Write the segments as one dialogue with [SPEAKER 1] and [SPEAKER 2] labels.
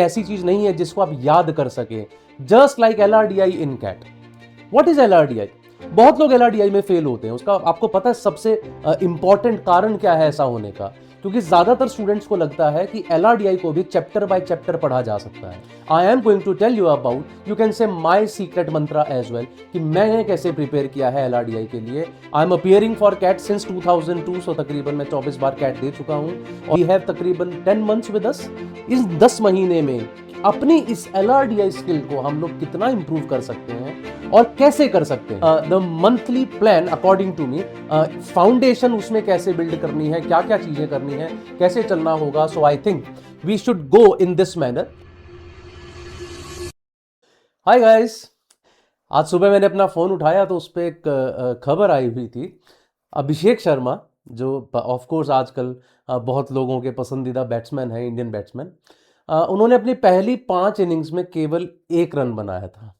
[SPEAKER 1] ऐसी चीज नहीं है जिसको आप याद कर सके। Just like LRDI in CAT. What is LRDI? बहुत लोग LRDI में फेल होते हैं। उसका आपको पता है सबसे इंपॉर्टेंट कारण क्या है ऐसा होने का? क्योंकि ज्यादातर स्टूडेंट्स को लगता है कि LRDI को भी चैप्टर बाय चैप्टर पढ़ा जा सकता है। I am going to tell you about, you can say my secret mantra as well, कि मैंने कैसे प्रिपेयर किया है LRDI के लिए। I am appearing for CAT since 2002, so तकरीबन मैं 24 बार कैट दे चुका हूं। और वी हैव तकरीबन 10 मंथ्स विद अस। इस 10 महीने में अपनी इस LRDI स्किल को हम लोग कितना इंप्रूव कर सकते हैं और कैसे कर सकते हैं। The monthly plan according to me, foundation उसमें कैसे बिल्ड करनी है, क्या क्या चीजें करनी है, कैसे चलना होगा। So I think we should go in this manner. Hi guys, आज सुबह मैंने अपना फोन उठाया तो उस पर एक खबर आई हुई थी। अभिषेक शर्मा, जो ऑफ कोर्स आजकल बहुत लोगों के पसंदीदा बैट्समैन है, इंडियन बैट्समैन, उन्होंने अपनी पहली 5 इनिंग्स में केवल 1 रन बनाया था।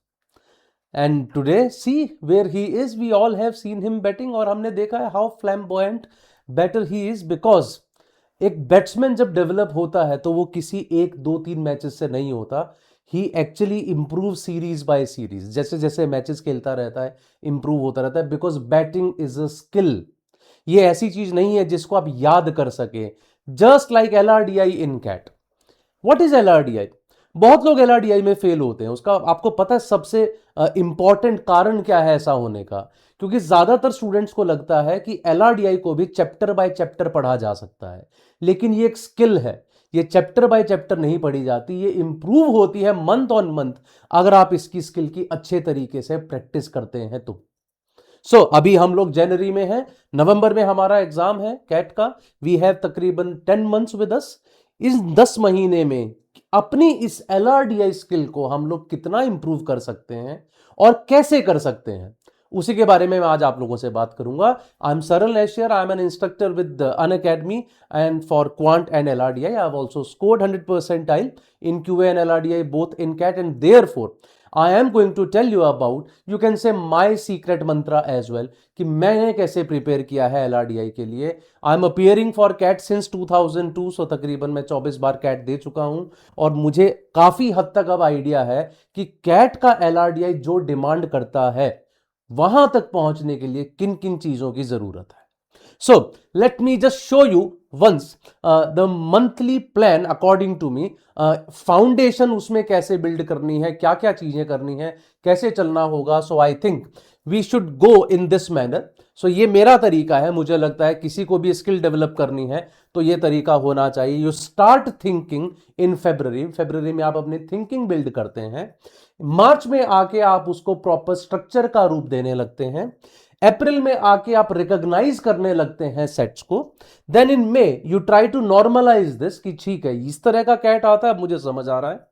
[SPEAKER 1] And today see where he is, we all have seen him batting, और हमने देखा है how flamboyant batter he is. Because एक बैट्समैन जब डेवलप होता है तो वो किसी 1 2 3 मैचेस से नहीं होता। He actually improve series by series, जैसे जैसे मैचेस खेलता रहता है इंप्रूव होता रहता है। Because batting is a skill. ये ऐसी चीज नहीं है जिसको आप याद कर सके। Just like LRDI in CAT. What is LRDI? बहुत लोग LRDI में फेल होते हैं। उसका आपको पता है सबसे इंपॉर्टेंट कारण क्या है ऐसा होने का? क्योंकि ज्यादातर स्टूडेंट्स को लगता है कि LRDI को भी चैप्टर बाय चैप्टर पढ़ा जा सकता है, लेकिन ये एक स्किल है। ये चैप्टर बाय चैप्टर नहीं पढ़ी जाती, ये इंप्रूव होती है मंथ ऑन मंथ, अगर आप इसकी स्किल की अच्छे तरीके से प्रैक्टिस करते हैं तो। अभी हम लोग जनवरी में हैं, नवंबर में हमारा एग्जाम है कैट का। वी हैव तकरीबन 10 मंथ्स विद अस। इस 10 महीने में अपनी इस LRDI स्किल को हम लोग कितना इंप्रूव कर सकते हैं और कैसे कर सकते हैं, उसी के बारे में मैं आज आप लोगों से बात करूंगा। I am Saral Nashier, I am an instructor with Unacademy and for quant and LRDI। I have also scored 100 percentile in QA and LRDI both in CAT, and therefore I am going to tell you about, you can say my secret mantra as well, कि मैंने कैसे prepare किया है LRDI के लिए। I am appearing for CAT since 2002, so तकरीबन मैं 24 बार cat दे चुका हूं, और मुझे काफी हद तक अब आइडिया है कि कैट का LRDI जो डिमांड करता है वहां तक पहुंचने के लिए किन किन चीजों की जरूरत है। So let me just show you once the monthly plan according to me, foundation उसमें कैसे बिल्ड करनी है, क्या क्या चीजें करनी है, कैसे चलना होगा। So I think we should go in this manner. So ये मेरा तरीका है। मुझे लगता है किसी को भी स्किल डेवलप करनी है तो ये तरीका होना चाहिए। You start thinking in February में आप अपनी थिंकिंग बिल्ड करते हैं। मार्च में आके आप उसको प्रॉपर स्ट्रक्चर का रूप देने लगते हैं। अप्रैल में आके आप रिकॉग्नाइज करने लगते हैं सेट्स को। Then in May you try to normalise this, कि ठीक है इस तरह का कैट आता है, मुझे समझ आ रहा है।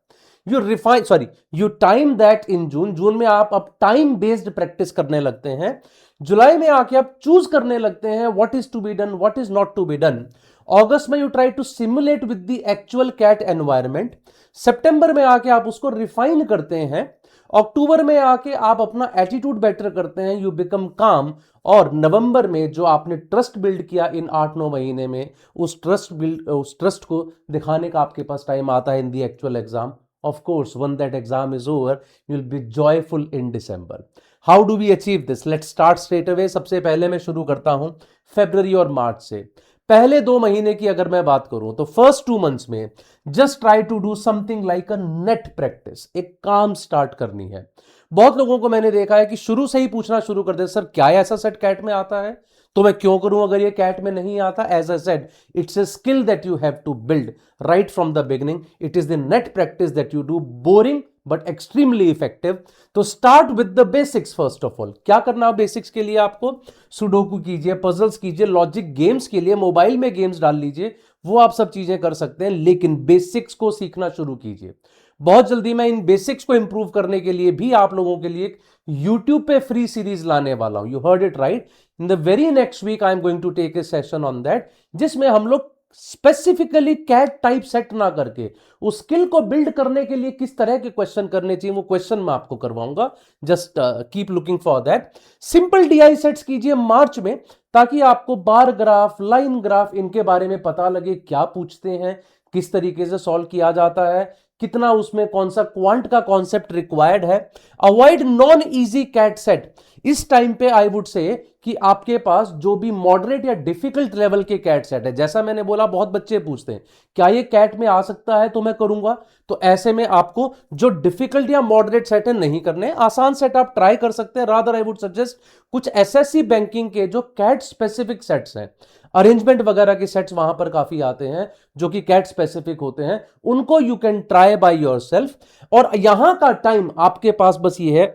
[SPEAKER 1] यू टाइम दैट इन जून में आप अब टाइम बेस्ड प्रैक्टिस करने लगते हैं। जुलाई में आके आप चूज करने लगते हैं what is to be done, what is not to be done. अगस्त में you try to simulate with the actual CAT environment. सितंबर में आके आप उसको रिफाइन करते हैं। अक्टूबर में आके आप अपना एटीट्यूड बेटर करते हैं, यू बिकम काम। और नवंबर में जो आपने ट्रस्ट बिल्ड किया इन 8 9 महीने में, उस ट्रस्ट को दिखाने का आपके पास टाइम आता है in the actual exam. Of course once that exam is over, you will be joyful in December. How do we achieve this? Let's start straight away. सबसे पहले मैं शुरू करता हूं फरवरी और मार्च से। पहले 2 महीने की अगर मैं बात करूं तो फर्स्ट 2 मंथ्स में just try to do something like a net practice. एक काम स्टार्ट करनी है। बहुत लोगों को मैंने देखा है कि शुरू से ही पूछना शुरू कर दे, सर क्या ऐसा सेट कैट में आता है, तो मैं क्यों करूं अगर ये कैट में नहीं आता। As I said, it's a skill that you have to build right from the beginning. It is the net practice that you do, boring but extremely effective. तो start with the basics. First of all क्या करना basics के लिए आपको? Sudoku कीजिए, puzzles कीजिए, logic games के लिए मोबाइल में गेम्स डाल लीजिए, वो आप सब चीजें कर सकते हैं, लेकिन बेसिक्स को सीखना शुरू कीजिए। बहुत जल्दी मैं इन बेसिक्स को इंप्रूव करने के लिए भी आप लोगों के लिए एक यूट्यूब पे फ्री सीरीज लाने वाला हूं। You heard it right. In the very next week I am going to take a session on that, जिसमें हम लोग स्पेसिफिकली कैट टाइप सेट ना करके उस स्किल को बिल्ड करने के लिए किस तरह के क्वेश्चन करने चाहिए, वो क्वेश्चन मैं आपको करवाऊंगा। Just keep looking for that. Simple DI sets कीजिए मार्च में, ताकि आपको बार ग्राफ, लाइन ग्राफ, इनके बारे में पता लगे, क्या पूछते हैं, किस तरीके से सॉल्व किया जाता है, कितना उसमें कौन सा क्वांट का कॉन्सेप्ट रिक्वायर्ड है। Avoid non easy CAT set. इस टाइम पे आई वुड से कि आपके पास जो भी मॉडरेट या डिफिकल्ट लेवल के कैट सेट है, जैसा मैंने बोला बहुत बच्चे पूछते हैं क्या ये कैट में आ सकता है तो मैं करूंगा, तो ऐसे में आपको जो डिफिकल्ट या मॉडरेट सेट है नहीं करने, आसान सेट आप ट्राई कर सकते हैं। रादर आई वुड सजेस्ट कुछ एसएससी बैंकिंग के जो कैट स्पेसिफिक सेट्स हैं, अरेंजमेंट वगैरह के सेट्स वहां पर काफी आते हैं जो कि कैट स्पेसिफिक होते हैं, उनको you can try by yourself. और यहां का टाइम आपके पास बस ये है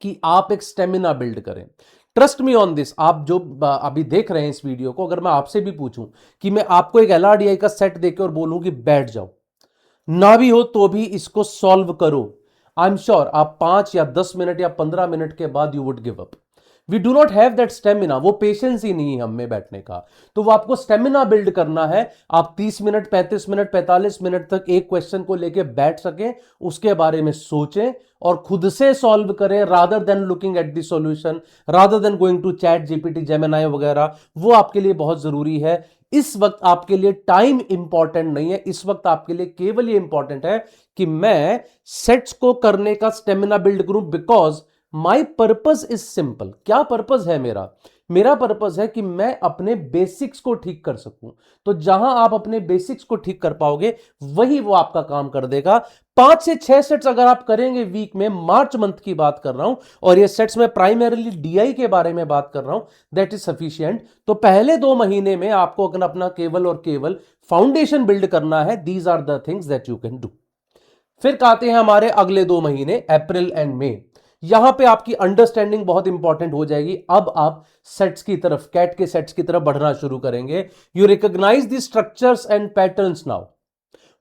[SPEAKER 1] कि आप एक स्टेमिना बिल्ड करें। Trust me on this. आप जो अभी देख रहे हैं इस वीडियो को, अगर मैं आपसे भी पूछूं कि मैं आपको एक एलआरडीआई का सेट देके और बोलूं कि बैठ जाओ, ना भी हो तो भी इसको सॉल्व करो, आई एम श्योर आप 5 या 10 मिनट या 15 मिनट के बाद you would give up. We do not have that stamina, वो पेशेंस ही नहीं है हम में बैठने का। तो वो आपको स्टेमिना बिल्ड करना है। आप 30 मिनट 35 मिनट 45 मिनट तक एक क्वेश्चन को लेके बैठ सके, उसके बारे में सोचें और खुद से सॉल्व करें, rather than looking at the solution, rather than going to ChatGPT Gemini वगैरह। वो आपके लिए बहुत जरूरी है। इस वक्त आपके लिए टाइम इंपॉर्टेंट नहीं है, इस वक्त आपके लिए केवल ये इंपॉर्टेंट है कि मैं सेट्स को करने का स्टेमिना बिल्ड करूं, because my purpose is simple. क्या पर्पज है मेरा? मेरा पर्पज है कि मैं अपने बेसिक्स को ठीक कर सकूं। तो जहां आप अपने बेसिक्स को ठीक कर पाओगे वही वो आपका काम कर देगा। 5 से 6 सेट्स अगर आप करेंगे वीक में, मार्च मंथ की बात कर रहा हूं, और ये सेट्स में प्राइमरीली डीआई के बारे में बात कर रहा हूं, दैट इज सफिशिएंट। तो पहले 2 महीने में आपको अपना केवल और केवल फाउंडेशन बिल्ड करना है। These are the things that you can do. फिर कहते हैं हमारे अगले 2 महीने, अप्रैल एंड मई। यहां पे आपकी अंडरस्टैंडिंग बहुत इंपॉर्टेंट हो जाएगी। अब आप सेट्स की तरफ, कैट के सेट्स की तरफ बढ़ना शुरू करेंगे। You recognise the structures and patterns now.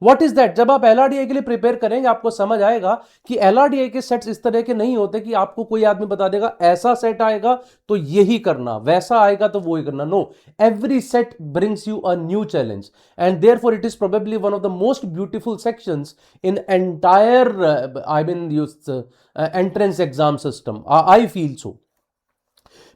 [SPEAKER 1] What is that? जब आप एलआरडीआई के लिए प्रिपेयर करेंगे आपको समझ आएगा कि एलआरडीआई के सेट्स इस तरह के नहीं होते कि आपको कोई आदमी बता देगा ऐसा सेट आएगा तो यही करना, वैसा आएगा तो वो ही करना। No, every set brings you a new challenge and therefore it is probably one of the most beautiful sections in entire I mean entrance exam system. I feel so.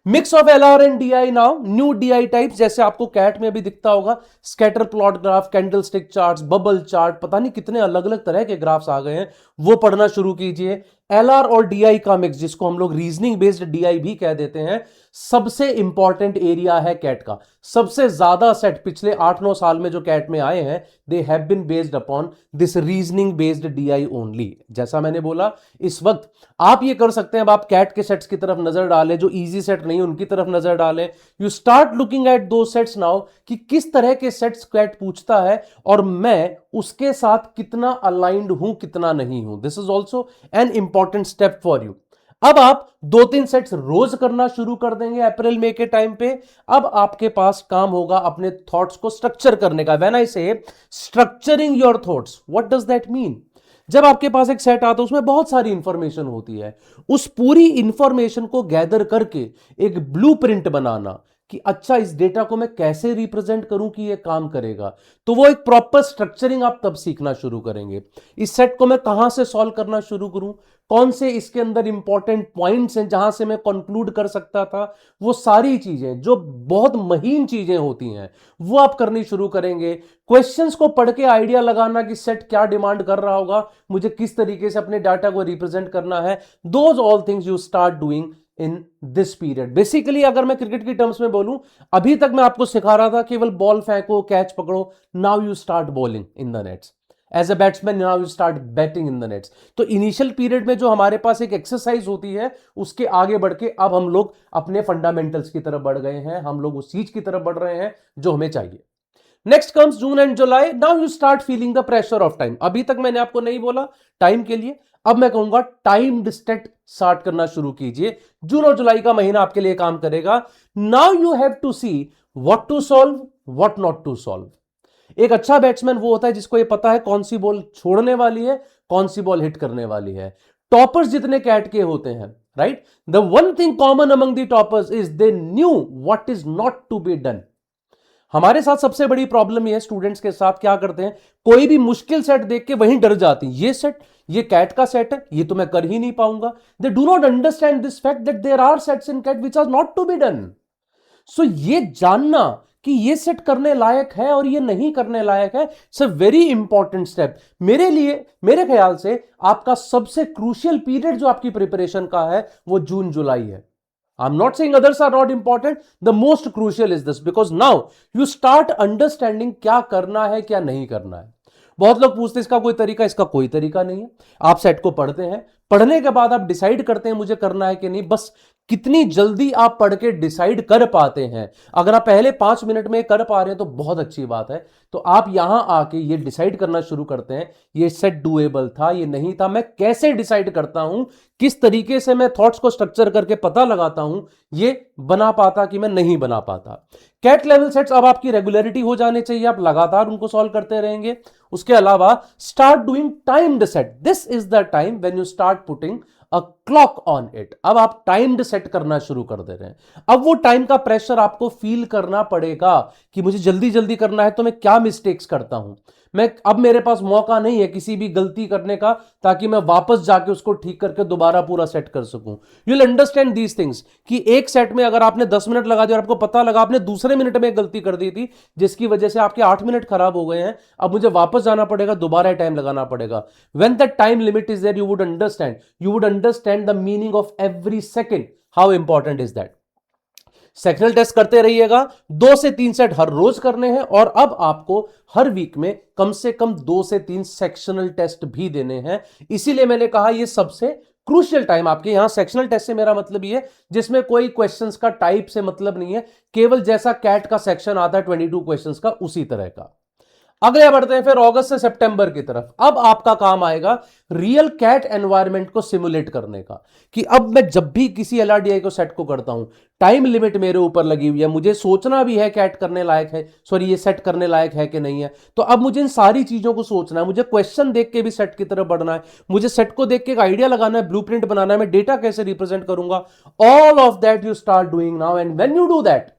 [SPEAKER 1] Mix of LR and DI now, new DI types जैसे आपको CAT में भी दिखता होगा, scatter plot graph, candlestick charts, bubble chart, पता नहीं कितने अलग अलग तरह के ग्राफ्स आ गए हैं, वो पढ़ना शुरू कीजिए। एलआर और डीआई का मिक्स, जिसको हम लोग रीजनिंग बेस्ड डीआई भी कह देते हैं, सबसे इंपॉर्टेंट एरिया है कैट का। सबसे ज्यादा सेट पिछले 8-9 साल में जो कैट में आए हैं, they have been based upon this reasoning based DI only. जैसा मैंने बोला, इस वक्त आप ये कर सकते हैं, अब आप कैट के सेट्स की तरफ नजर डालें, जो इजी सेट नहीं उनकी तरफ नजर डालें। यू स्टार्ट लुकिंग एट दो सेट्स नाउ कि किस तरह के सेट्स कैट पूछता है और मैं उसके साथ कितना अलाइंड हूं, कितना नहीं हूं। This is also an important step for you. अब आप 2-3 सेट्स रोज करना शुरू कर देंगे अप्रैल मई के टाइम पे। अब आपके पास काम होगा अपने थॉट्स को स्ट्रक्चर करने का। व्हेन आई से structuring your thoughts, what does that mean? जब आपके पास एक सेट आता है उसमें बहुत सारी इंफॉर्मेशन होती है, उस पूरी इंफॉर्मेशन को गैदर करके एक ब्लूप्रिंट बनाना कि अच्छा इस डेटा को मैं कैसे रिप्रेजेंट करूं कि ये काम करेगा, तो वो एक प्रॉपर स्ट्रक्चरिंग आप तब सीखना शुरू करेंगे। इस सेट को मैं कहां से सॉल्व करना शुरू करूं, कौन से इसके अंदर इंपॉर्टेंट पॉइंट्स हैं जहां से मैं कंक्लूड कर सकता था, वो सारी चीजें जो बहुत महीन चीजें होती हैं वो आप करनी शुरू करेंगे। क्वेश्चंस को पढ़ के आइडिया लगाना कि सेट क्या डिमांड कर रहा होगा, मुझे किस तरीके से अपने डाटा को रिप्रेजेंट करना है, those all things you start doing in this period. Basically अगर मैं क्रिकेट की टर्म्स में बोलूं, अभी तक मैं आपको सिखा रहा था केवल बॉल फेंको, कैच पकड़ो। Now you start bowling in the nets as a batsman, now you start batting in the nets. तो इनिशियल पीरियड में जो हमारे पास एक एक्सरसाइज होती है, उसके आगे बढ़ के अब हम लोग अपने फंडामेंटल्स की तरफ बढ़ गए हैं, हम लोग उस चीज की तरफ बढ़ रहे हैं जो हमें चाहिए। Next comes June and July. Now you start feeling the pressure of time. अभी तक मैंने आपको नहीं बोला टाइम के लिए, अब मैं कहूंगा टाइम डिस्टेंट स्टार्ट करना शुरू कीजिए। जून और जुलाई का महीना आपके लिए काम करेगा। Now you have to see what to solve, what not to solve. एक अच्छा बैट्समैन वो होता है जिसको ये पता है कौन सी बॉल छोड़ने वाली है, कौन सी बॉल हिट करने वाली है। टॉपर्स जितने कैट के होते हैं, right, the one thing common among the toppers is they knew what is not to be done. हमारे साथ सबसे बड़ी प्रॉब्लम ये है, स्टूडेंट्स के साथ क्या करते हैं, कोई भी मुश्किल सेट देख के वहीं डर जाते हैं। ये सेट, ये कैट का सेट है, ये तो मैं कर ही नहीं पाऊंगा। They do not understand this fact that there are sets in CAT which are not to be done. So ये जानना कि ये सेट करने लायक है और ये नहीं करने लायक है। It's a very important step मेरे लिए। मेरे ख्याल से आपका सबसे क्रूशियल पीरियड जो आपकी प्रिपरेशन का है वो जून जुलाई है। I'm not saying others are not important. The most crucial is this because now you start understanding क्या करना है क्या नहीं करना है। बहुत लोग पूछते हैं इसका कोई तरीका, इसका कोई तरीका नहीं है। आप सेट को पढ़ते हैं, पढ़ने के बाद आप डिसाइड करते हैं मुझे करना है कि नहीं। बस कितनी जल्दी आप पढ़ के डिसाइड कर पाते हैं। अगर आप पहले 5 मिनट में कर पा रहे हैं तो बहुत अच्छी बात है। तो आप यहां आके ये डिसाइड करना शुरू करते हैं, ये सेट डुएबल था, ये नहीं था, मैं कैसे डिसाइड करता हूं, किस तरीके से मैं थॉट्स को स्ट्रक्चर करके पता लगाता हूं, ये बना पाता कि मैं नहीं बना पाता। कैट लेवल सेट्स अब आपकी रेगुलरिटी हो जाने चाहिए, आप लगातार उनको सॉल्व करते रहेंगे। उसके अलावा start doing timed set. This is the time when you start putting a clock on it. अब आप टाइम्ड सेट करना शुरू कर दे रहे हैं। अब वो टाइम का प्रेशर आपको फील करना पड़ेगा कि मुझे जल्दी जल्दी करना है तो मैं क्या मिस्टेक्स करता हूं। अब मेरे पास मौका नहीं है किसी भी गलती करने का, ताकि मैं वापस जाके उसको ठीक करके दोबारा पूरा सेट कर सकूं। You will understand these things कि एक सेट में अगर आपने 10 मिनट लगा दिया और आपको पता लगा आपने दूसरे मिनट में गलती कर दी थी जिसकी वजह से आपके 8 मिनट खराब हो गए हैं, अब मुझे वापस जाना पड़ेगा, दोबारा टाइम लगाना पड़ेगा। When that time limit is there you would understand the meaning of every second. How important is that. Sectional test करते रहिएगा, 2 से 3 सेट हर रोज करने हैं और अब आपको हर वीक में कम से कम 2 से 3 सेक्शनल टेस्ट भी देने हैं। इसीलिए मैंने कहा यह सबसे क्रूशियल टाइम आपके यहां। सेक्शनल टेस्ट से मेरा मतलब ये है जिसमें कोई क्वेश्चंस का टाइप से मतलब नहीं है, केवल जैसा कैट का सेक्शन आता है 22 क्वेश्चंस का उसी तरह का। अगले बढ़ते हैं फिर अगस्त से सितंबर की तरफ। अब आपका काम आएगा रियल कैट एनवायरनमेंट को सिमुलेट करने का, कि अब मैं जब भी किसी एलआरडीआई को सेट को करता हूं, टाइम लिमिट मेरे ऊपर लगी हुई है, मुझे सोचना भी है कैट करने लायक है, सॉरी ये सेट करने लायक है कि नहीं है। तो अब मुझे इन सारी चीजों को सोचना है, मुझे क्वेश्चन देख के भी सेट की तरफ बढ़ना है, मुझे सेट को देख के एक आइडिया लगाना है, ब्लूप्रिंट बनाना है, मैं डेटा कैसे रिप्रेजेंट करूंगा। All of that you start doing now and when you do that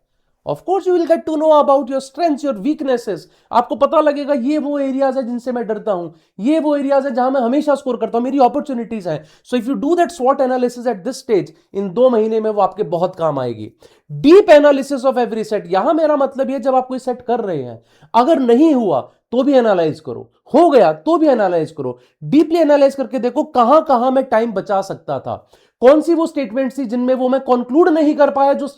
[SPEAKER 1] of course you will get to know about your strengths, your weaknesses. आपको पता लगेगा ये वो एरियाज है जिनसे मैं डरता हूं, ये वो एरियाज है जहां मैं हमेशा स्कोर करता हूं, मेरी अपॉर्चुनिटीज हैं। So if you do that स्वॉट एनालिसिस एट दिस स्टेज, इन 2 महीने में वो आपके बहुत काम आएगी। Deep analysis of every set, यहां मेरा मतलब ये जब आप कोई सेट कर रहे हैं, अगर नहीं हुआ तो भी एनालाइज करो, हो गया तो भी एनालाइज करो, डीपली एनालाइज करके देखो कहां कहां मैं टाइम बचा सकता था, कौन सी वो स्टेटमेंट थी जिनमें वो मैं कंक्लूड नहीं कर पाया जो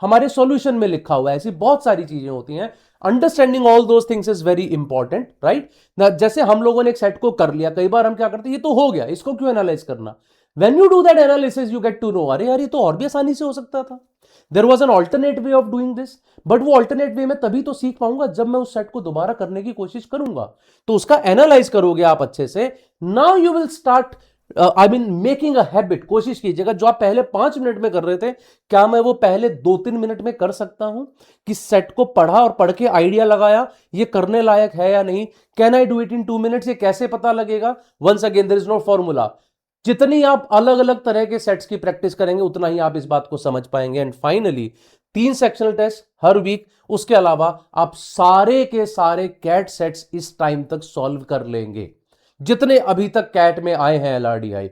[SPEAKER 1] हमारे सॉल्यूशन में लिखा हुआ है। ऐसी बहुत सारी चीजें होती हैं। Understanding all those things is very important, right. जैसे हम लोगों ने एक सेट को कर लिया, कई बार हम क्या करते हैं, ये तो हो गया, इसको क्यों एनालाइज करना। When you do that analysis you get to know, अरे यार ये तो और भी आसानी से हो सकता था। There was an alternate way of doing this, but वो ऑल्टरनेट वे में तभी तो सीख पाऊंगा जब मैं उस सेट को दोबारा करने की कोशिश करूंगा। तो उसका एनालाइज करोगे आप अच्छे से, now you will start I mean making a habit. कोशिश कीजिएगा जो आप पहले 5 मिनट में कर रहे थे, क्या मैं वो पहले 2-3 मिनट में कर सकता हूं, कि सेट को पढ़ा और पढ़ के आइडिया लगाया ये करने लायक है या नहीं। Can I do it in 2 minutes, ये कैसे पता लगेगा। Once again there is no formula. जितनी आप अलग अलग तरह के सेट्स की प्रैक्टिस करेंगे उतना ही आप इस बात को समझ पाएंगे। एंड फाइनली 3 सेक्शनल टेस्ट हर वीक, उसके अलावा आप सारे के सारे कैट सेट्स इस टाइम तक सॉल्व कर लेंगे जितने अभी तक कैट में आए हैं एलआरडीआई।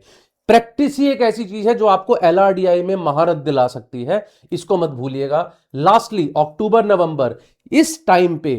[SPEAKER 1] प्रैक्टिस ही एक ऐसी चीज है जो आपको एलआरडीआई में महारत दिला सकती है, इसको मत भूलिएगा। लास्टली अक्टूबर नवंबर इस टाइम पे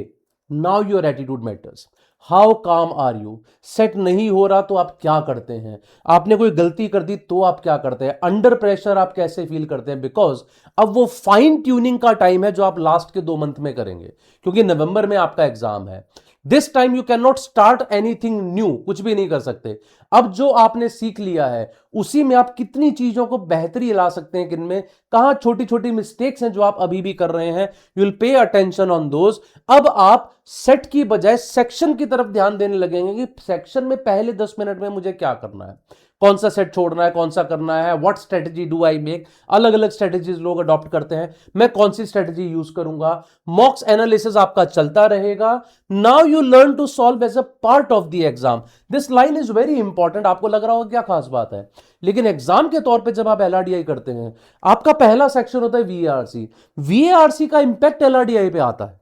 [SPEAKER 1] now your attitude matters. How काम आर यू। सेट नहीं हो रहा तो आप क्या करते हैं, आपने कोई गलती कर दी तो आप क्या करते हैं, अंडर प्रेशर आप कैसे फील करते हैं। बिकॉज अब वो फाइन ट्यूनिंग का टाइम है जो आप लास्ट के 2 मंथ में करेंगे, क्योंकि नवंबर में आपका एग्जाम है। This time you can not start anything new, कुछ भी नहीं कर सकते। अब जो आपने सीख लिया है उसी में आप कितनी चीजों को बेहतरी ला सकते हैं, किनमें कहां छोटी छोटी मिस्टेक्स हैं जो आप अभी भी कर रहे हैं, you will pay attention on those. अब आप सेट की बजाय सेक्शन की तरफ ध्यान देने लगेंगे कि सेक्शन में पहले 10 मिनट में मुझे क्या करना है, कौन सा सेट छोड़ना है, कौन सा करना है, what strategy do I make. अलग अलग स्ट्रेटजीज लोग अडॉप्ट करते हैं, मैं कौन सी स्ट्रेटजी यूज करूंगा। मॉक्स एनालिसिस आपका चलता रहेगा। Now you learn to solve as a part of the exam. This line is very important. आपको लग रहा होगा क्या खास बात है, लेकिन एग्जाम के तौर पे जब आप एलआरडीआई करते हैं, आपका पहला सेक्शन होता है वीएआरसी। वीएआरसी का इंपैक्ट एलआरडीआई पे आता है।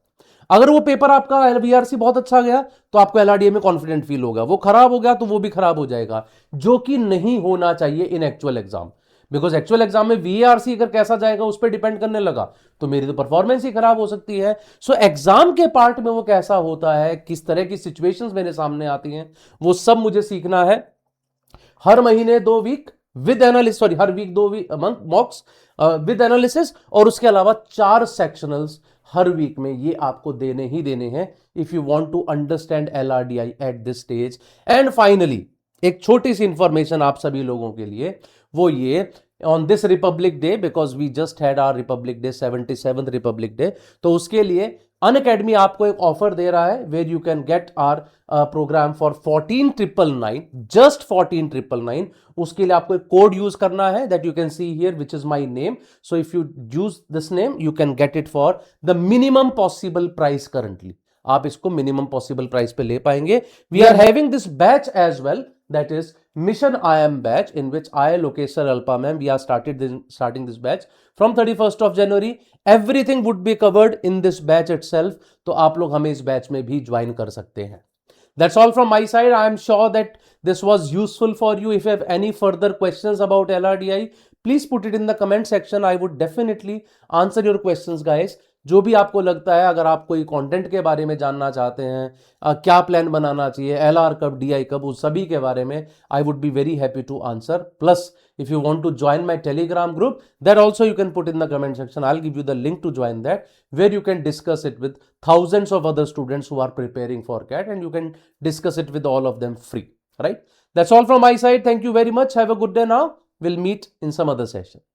[SPEAKER 1] अगर वो पेपर आपका वीआरसी बहुत अच्छा गया तो आपको एलआरडीआई में कॉन्फिडेंट फील होगा, वो खराब हो गया तो वो भी खराब हो जाएगा, जो कि नहीं होना चाहिए इन actual exam. Because actual exam में वीआरसी अगर कैसा जाएगा उस पर डिपेंड करने लगा तो मेरी तो परफॉर्मेंस ही खराब हो सकती है। सो एग्जाम के पार्ट में वो कैसा होता है, किस तरह की सिचुएशंस मेरे सामने आती हैं, वो सब मुझे सीखना है। हर महीने 2 वीक विद एनालिसिस, सॉरी हर week 2 week mocks with analysis, और उसके अलावा 4 सेक्शनल्स हर वीक में, ये आपको देने ही देने हैं if you want to understand LRDI at this stage. And finally एक छोटी सी इंफॉर्मेशन आप सभी लोगों के लिए, वो ये, on this Republic Day, because we just had our Republic Day, 77th Republic Day, तो उसके लिए अनअकैडमी आपको एक ऑफर दे रहा है where you can get our programme for 14,999, just 14,999। उसके लिए आपको एक कोड यूज करना है that you can see here, which is my name. So if you use this name you can get it for the minimum possible price currently. आप इसको minimum possible price पे ले पाएंगे। We are having this batch as well, that is Mission IM batch, in which I, Lokesh Sir, Alpa ma'am, we are starting this batch from 31st of January. Everything would be covered in this batch itself. तो आप लोग हमें इस batch में भी join कर सकते हैं। That's all from my side. I am sure that this was useful for you. If you have any further questions about LRDI, please put it in the comment section. I would definitely answer your questions, guys. जो भी आपको लगता है, अगर आप कोई content के बारे में जानना चाहते हैं, क्या प्लान बनाना चाहिए, एलआर कब, डीआई कब, उस सभी के बारे में I would be very happy to answer. Plus if you want to join my Telegram group, that also you can put in the comment section. I will give you the link to join that, where you can discuss it with thousands of other students who are preparing for CAT, and you can discuss it with all of them free, right? That's all from my side. Thank you very much. Have a good day now. We'll meet in some other session.